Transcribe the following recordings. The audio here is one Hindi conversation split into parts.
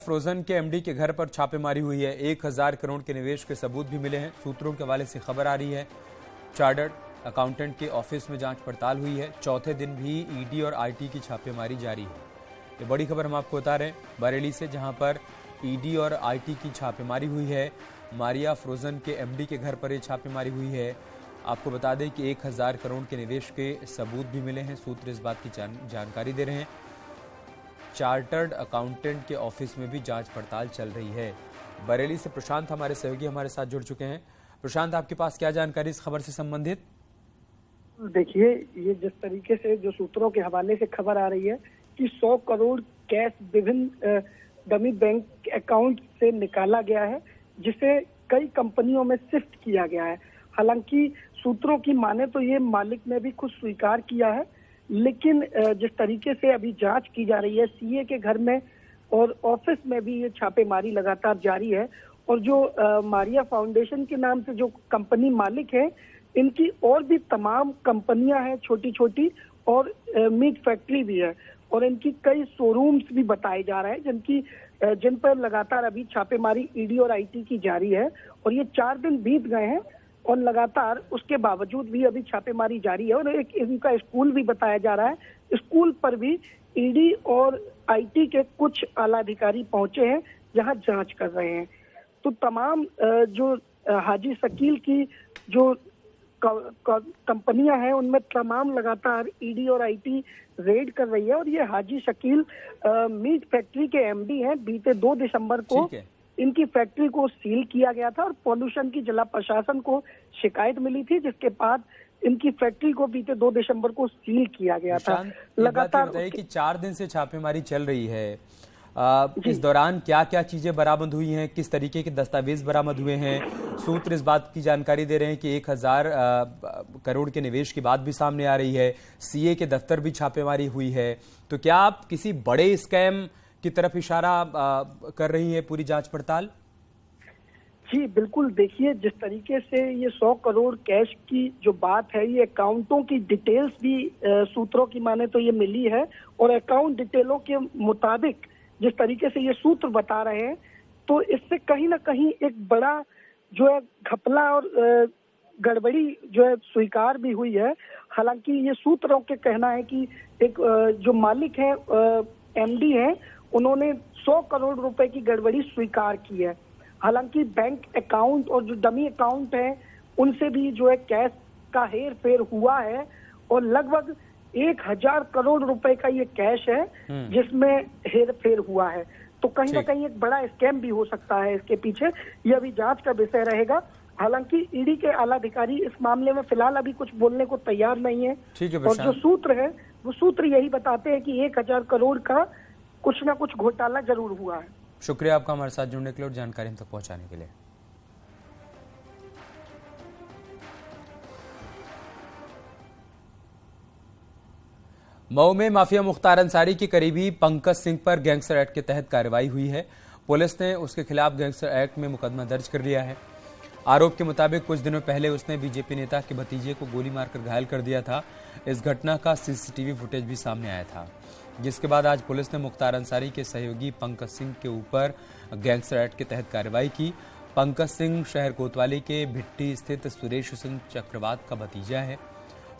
फ्रोजन के एमडी के घर पर छापेमारी हुई है। 1000 करोड़ के निवेश के सबूत भी मिले हैं। सूत्रों के हवाले से खबर आ रही है। चार्टर्ड अकाउंटेंट के ऑफिस में जांच पड़ताल हुई है। चौथे दिन भी ईडी और आईटी की छापेमारी जारी है। ये बड़ी खबर हम आपको बता रहे हैं बरेली से, जहां पर ईडी और आईटी की छापेमारी हुई है। मारिया फ्रोजन के एमडी के घर पर यह छापेमारी हुई है। आपको बता दें कि 1000 करोड़ के निवेश के सबूत भी मिले हैं। सूत्र इस बात की जानकारी दे रहे हैं। चार्टर्ड अकाउंटेंट के ऑफिस में भी जांच पड़ताल चल रही है। बरेली से प्रशांत हमारे सहयोगी हमारे साथ जुड़ चुके हैं। प्रशांत, आपके पास क्या जानकारी इस खबर से संबंधित? देखिए, ये जिस तरीके से जो सूत्रों के हवाले से खबर आ रही है कि 100 करोड़ कैश विभिन्न डमी बैंक अकाउंट से निकाला गया है, जिसे कई कंपनियों में शिफ्ट किया गया है। हालांकि सूत्रों की माने तो ये मालिक ने भी खुद स्वीकार किया है, लेकिन जिस तरीके से अभी जांच की जा रही है सीए के घर में और ऑफिस में भी ये छापेमारी लगातार जारी है। और जो मारिया फाउंडेशन के नाम से जो कंपनी मालिक है, इनकी और भी तमाम कंपनियां हैं छोटी छोटी, और मीट फैक्ट्री भी है, और इनकी कई शोरूम्स भी बताए जा रहे हैं जिन पर लगातार अभी छापेमारी ईडी और आईटी की जारी है। और ये 4 दिन बीत गए हैं और लगातार उसके बावजूद भी अभी छापेमारी जारी है। और एक इनका स्कूल भी बताया जा रहा है, स्कूल पर भी ईडी और आईटी के कुछ आला अधिकारी पहुंचे हैं, जहां जांच कर रहे हैं। तो तमाम जो हाजी शकील की जो कंपनियां हैं, उनमें तमाम लगातार ईडी और आईटी रेड कर रही है। और ये हाजी शकील मीट फैक्ट्री के एमडी हैं। बीते 2 दिसंबर को इनकी फैक्ट्री को सील किया गया था और पॉल्यूशन की जिला प्रशासन को शिकायत मिली थी, जिसके बाद इनकी फैक्ट्री को बीते 2 दिसंबर को सील किया गया था। लगातार कि 4 दिन से छापेमारी चल रही है। इस दौरान क्या क्या चीजें बरामद हुई हैं, किस तरीके के दस्तावेज बरामद हुए हैं? सूत्र इस बात की जानकारी दे रहे हैं कि 1000 करोड़ के निवेश की बात भी सामने आ रही है। सीए के दफ्तर भी छापेमारी हुई है। तो क्या आप किसी बड़े स्कैम की तरफ इशारा कर रही है पूरी जांच पड़ताल? जी बिल्कुल। देखिए, जिस तरीके से ये 100 करोड़ कैश की जो बात है, ये अकाउंटों की डिटेल्स भी सूत्रों की माने तो ये मिली है। और अकाउंट डिटेलों के मुताबिक जिस तरीके से ये सूत्र बता रहे हैं, तो इससे कहीं ना कहीं एक बड़ा जो है घपला और गड़बड़ी जो है स्वीकार भी हुई है। हालांकि ये सूत्रों के कहना है कि एक जो मालिक है, एमडी है, उन्होंने 100 करोड़ रुपए की गड़बड़ी स्वीकार की है। हालांकि बैंक अकाउंट और जो डमी अकाउंट है, उनसे भी जो है कैश का हेर फेर हुआ है। और लगभग 1000 करोड़ रुपए का ये कैश है जिसमें हेर फेर हुआ है। तो कहीं ना कहीं एक बड़ा स्कैम भी हो सकता है इसके पीछे। यह अभी जांच का विषय रहेगा। हालांकि ईडी के आला अधिकारी इस मामले में फिलहाल अभी कुछ बोलने को तैयार नहीं है। और जो सूत्र है, वो सूत्र यही बताते हैं कि 1000 करोड़ का कुछ ना कुछ घोटाला जरूर हुआ है। शुक्रिया आपका हमारे साथ जुड़ने के लिए और जानकारी हम तक पहुंचाने के लिए। मऊ में माफिया मुख्तार अंसारी के करीबी पंकज सिंह पर गैंगस्टर एक्ट के तहत कार्रवाई हुई है। पुलिस ने उसके खिलाफ गैंगस्टर एक्ट में मुकदमा दर्ज कर लिया है। आरोप के मुताबिक कुछ दिनों पहले उसने बीजेपी नेता के भतीजे को गोली मारकर घायल कर दिया था। इस घटना का सीसीटीवी फुटेज भी सामने आया था, जिसके बाद आज पुलिस ने मुख्तार अंसारी के सहयोगी पंकज सिंह के ऊपर गैंगस्टर एक्ट के तहत कार्रवाई की। पंकज सिंह शहर कोतवाली के भिट्टी स्थित सुरेश सिंह चक्रवात का भतीजा है।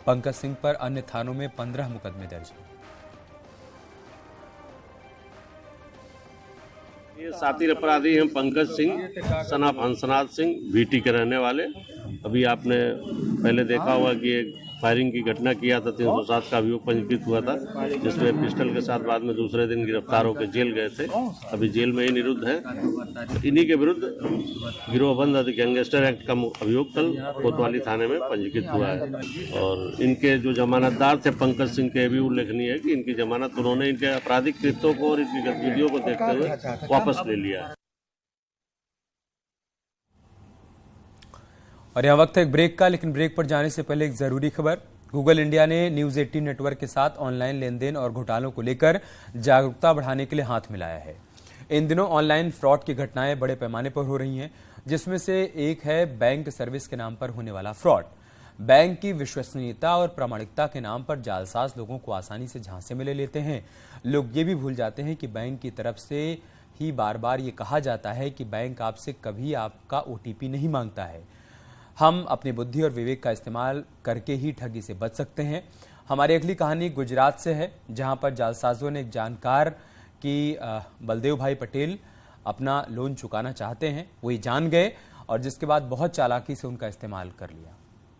पंकज सिंह पर अन्य थानों में 15 मुकदमे दर्ज हैं। ये साथी अपराधी हैं पंकज सिंह सन ऑफ हंसनाथ सिंह, भीटी के रहने वाले। अभी आपने पहले देखा होगा कि एक फायरिंग की घटना किया था, 307 का अभियोग पंजीकृत हुआ था, जिसमें पिस्टल के साथ बाद में दूसरे दिन गिरफ्तार होकर जेल गए थे। अभी जेल में ही निरुद्ध है। इन्हीं के विरुद्ध गिरोहबंद गैंगस्टर एक्ट का अभियोग कल कोतवाली थाने में पंजीकृत हुआ है। और इनके जो जमानतदार थे पंकज सिंह के भी उल्लेखनीय है कि इनकी जमानत उन्होंने इनके आपराधिक कृत्यों को और इनकी गतिविधियों को देखते हुए वापस ले लिया है। और यह वक्त है एक ब्रेक का, लेकिन ब्रेक पर जाने से पहले एक जरूरी खबर। गूगल इंडिया ने न्यूज 18 नेटवर्क के साथ ऑनलाइन लेन देन और घोटालों को लेकर जागरूकता बढ़ाने के लिए हाथ मिलाया है। इन दिनों ऑनलाइन फ्रॉड की घटनाएं बड़े पैमाने पर हो रही हैं, जिसमें से एक है बैंक सर्विस के नाम पर होने वाला फ्रॉड। बैंक की विश्वसनीयता और प्रामाणिकता के नाम पर जालसाज लोगों को आसानी से झांसे में ले लेते हैं। लोग ये भी भूल जाते हैं कि बैंक की तरफ से ही बार बार ये कहा जाता है कि बैंक आपसे कभी आपका OTP नहीं मांगता है। हम अपनी बुद्धि और विवेक का इस्तेमाल करके ही ठगी से बच सकते हैं। हमारी अगली कहानी गुजरात से है, जहां पर जालसाजों ने एक जानकार की बलदेव भाई पटेल अपना लोन चुकाना चाहते हैं, वो ये जान गए और जिसके बाद बहुत चालाकी से उनका इस्तेमाल कर लिया।